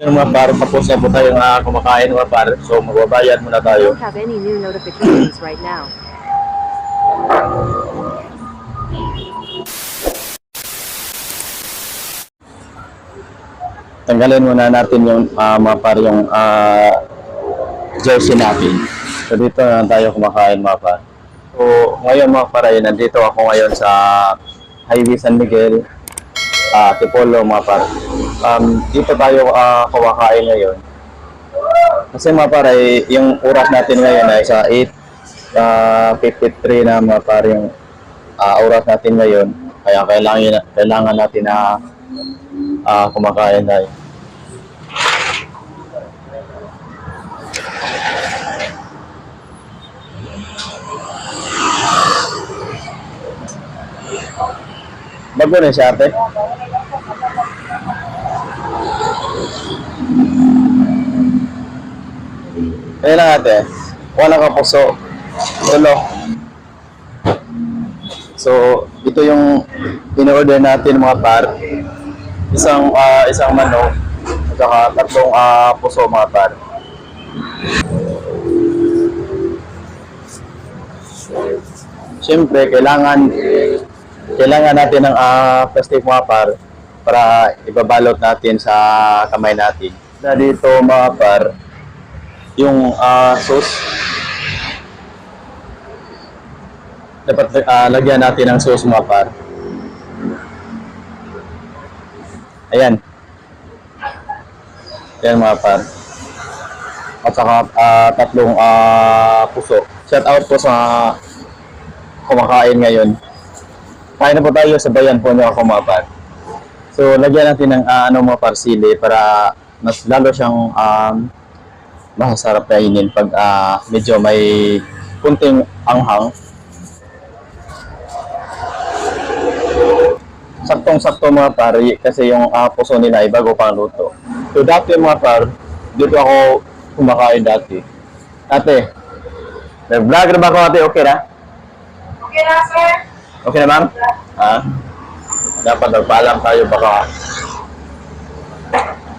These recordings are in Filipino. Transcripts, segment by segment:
Yung mga par, tapos na po tayong kumakain mga par. So magbabayad muna tayo. Don't have any new notifications right now. Tanggalin muna natin yung mga par, yung jersey natin. So dito na tayo kumakain mga par. So ngayon mga par, ay nandito ako ngayon sa Highway San Miguel, Tipolo mga par. Dito tayo kumakain ngayon. Kasi mga par, ay yung oras natin ngayon ay sa 8:53 na mga par yung oras natin ngayon. Kaya kailangan natin na kumakain tayo. Bago na siya ate. Kaya lang ate, wala ka puso. Tulo. So, ito yung in-order natin mga par. Isang manok at saka tatlong puso mga par. Siyempre, kailangan natin ng plastic mga par para ibabalot natin sa kamay natin. Na dito mga par, yung sauce, dapat lagyan natin ng sauce mga par. Ayan. Ayan mga par. At saka tatlong puso. Shout out po sa kumakain ngayon. Kain na po tayo sa bayan po niyo ako mga par. So lagyan natin ng mga par, sili para mas lalo siyang masasarap kainin pag medyo may kunting anghang. Saktong-sakto mga par, kasi yung puso nila ay bago pang luto. So dati mga par, dito ako kumakain dati. Ate, nag-vlog na ba ako ate? Okay na? Okay na, sir. Okay na ma'am? Dapat nagpaalam tayo, baka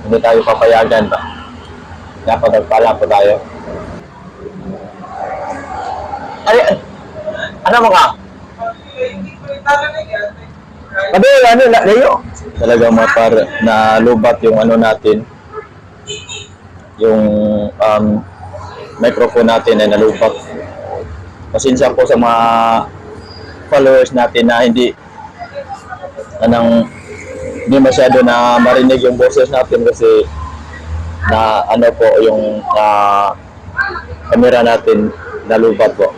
hindi tayo papayagan ba? Dapat nagpaalam pa tayo. Ay, ano mo ka? Hindi ko italanig yan. Ano, layo. Talagang mga par, na lubat yung ano natin. Yung microphone natin ay nalubat. Pasensya po sa mga followers natin na hindi masyado na marinig yung boses natin kasi na ano po yung camera natin nalubat po.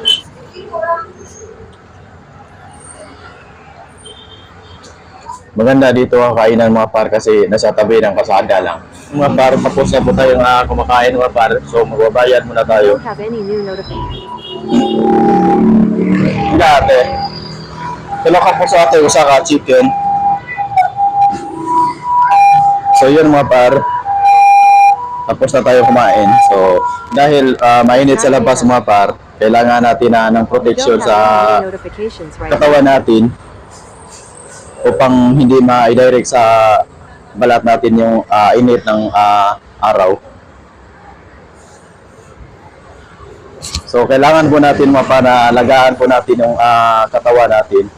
Maganda dito ang kainan mga par kasi nasa tabi ng kasada lang. Mga par, tapos na po tayong kumakain mga par. So magbabayad muna tayo. Don't have any new notifications. Dati, tulo ka po sa ate, usa ka chicken. So yun mga par, tapos na tayo kumain. So dahil mainit sa labas mga par, kailangan natin ng protection Don't sa have any notifications right now. katawan natin upang hindi ma-direct sa balat natin yung init ng araw. So kailangan po natin mapanalagaan po natin yung katawan natin.